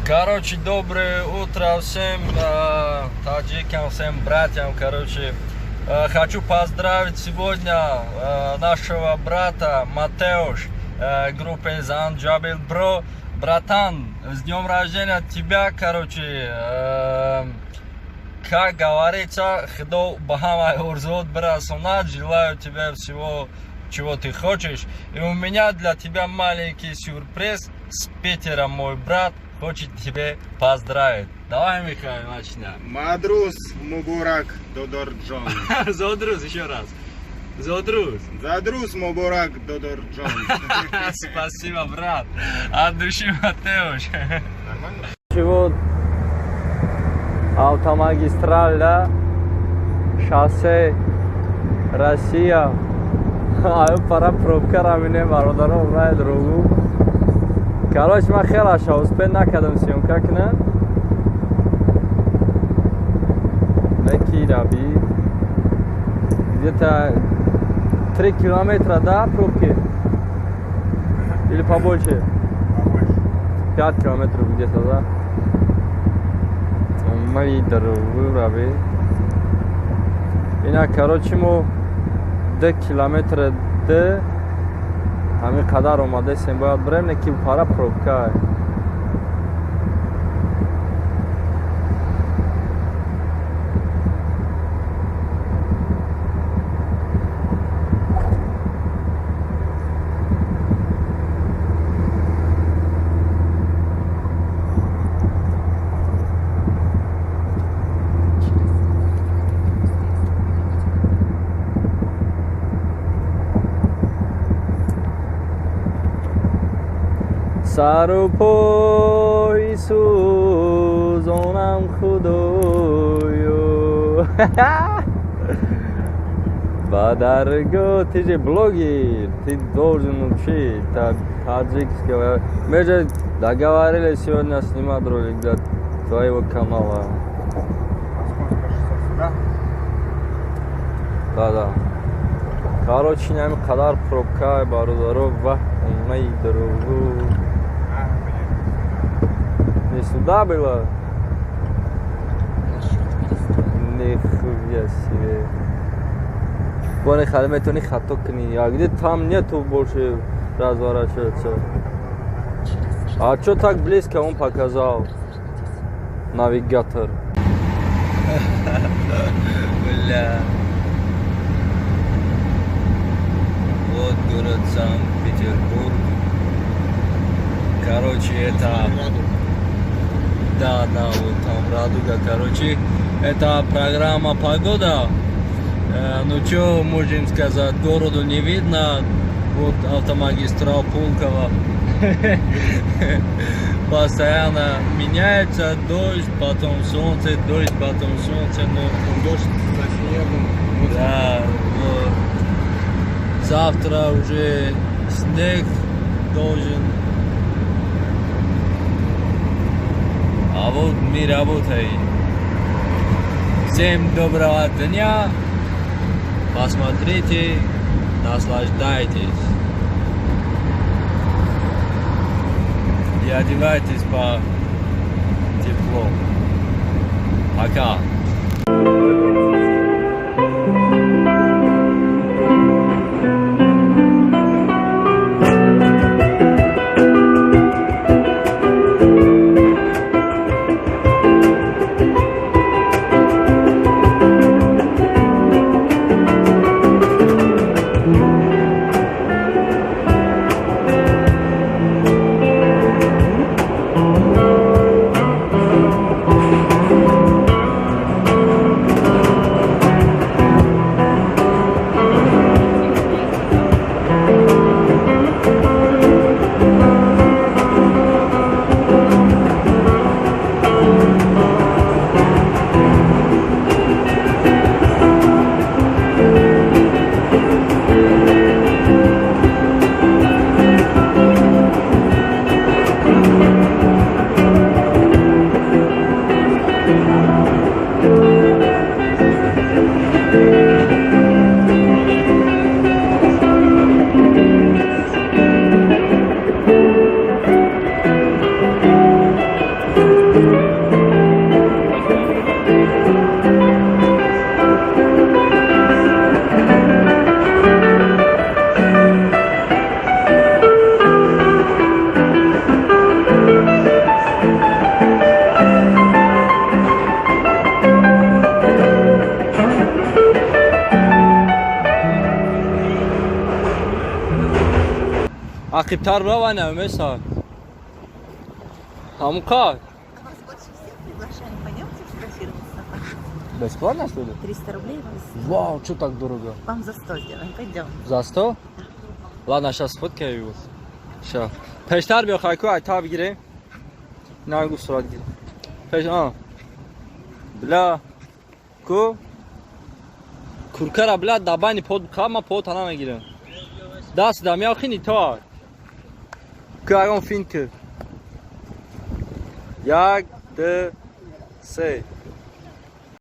Короче, доброе утро всем таджикам, всем братьям. Короче, хочу поздравить сегодня нашего брата Матеуш, группы Занджабил Бро. Братан, с днем рождения тебя, короче, как говорится, худо бахамай урзот брасунат, желаю тебе всего, чего ты хочешь. И у меня для тебя маленький сюрприз с Питера, мой брат хочет тебе поздравить. Давай, Михаил, начнем. Мадрус Мубурак Додорджон. Задрус, еще раз. Задрус. Задрус Мубурак Додорджон. Спасибо, брат. От души, Матеуш. Нормально? Вот автомагистраль, шоссе, Россия. Пора пробка рамине бародаро рай другу. Короче, я хело успел накадам съемка кна. Некий раби. Где-то 3 километра до пробки. Или побольше? Побольше. 5 километров где-то, да? Мои дорогие раби. Ина, короче, мы 2 километра до همین قدر اومده سیم باید بریم نکی پارا پروبکای سر و پای سوزانم خدایا با درگاه تیجه блогер ты должен учить таджикский. Мы же договорились сегодня снимать ролик для твоего канала. Да. Короче, нами кадар пробка бародаров ва мои дорогу. Не сюда было? Нихуя себе. Вон халметуни хатокни. А где там нету больше разворачиваться? А что так близко он показал? Навигатор. Бля. Вот город Санкт-Петербург. Короче, это... Да, вот там Радуга, короче, это программа погода. Ну что можем сказать, городу не видно. Вот автомагистраль Пулково. Постоянно меняется дождь, потом солнце, дождь, потом солнце. Но... Дождь со снегом. Да, вот. Завтра уже снег должен. А вот мы работаем. Всем доброго дня. Посмотрите, наслаждайтесь. И одевайтесь по тепло. Пока. Акибтар брава намеса. Хамука. Вас больше всех приглашаем. Пойдемте фотографироваться. Бесплатно что ли? 300 рублей вас. Вау, что так дорого? Вам за 100 сделаем. Пойдем. За 100? Ладно, сейчас сфоткаю его. Сейчас. Пештар бьё хайку, ай та бигирем. Нагу сурат гир. Пеш, бля. Ку. Куркара бля дабани под кама под тана мегирем. Даст дам я хини то. Кагон финк. Як д се.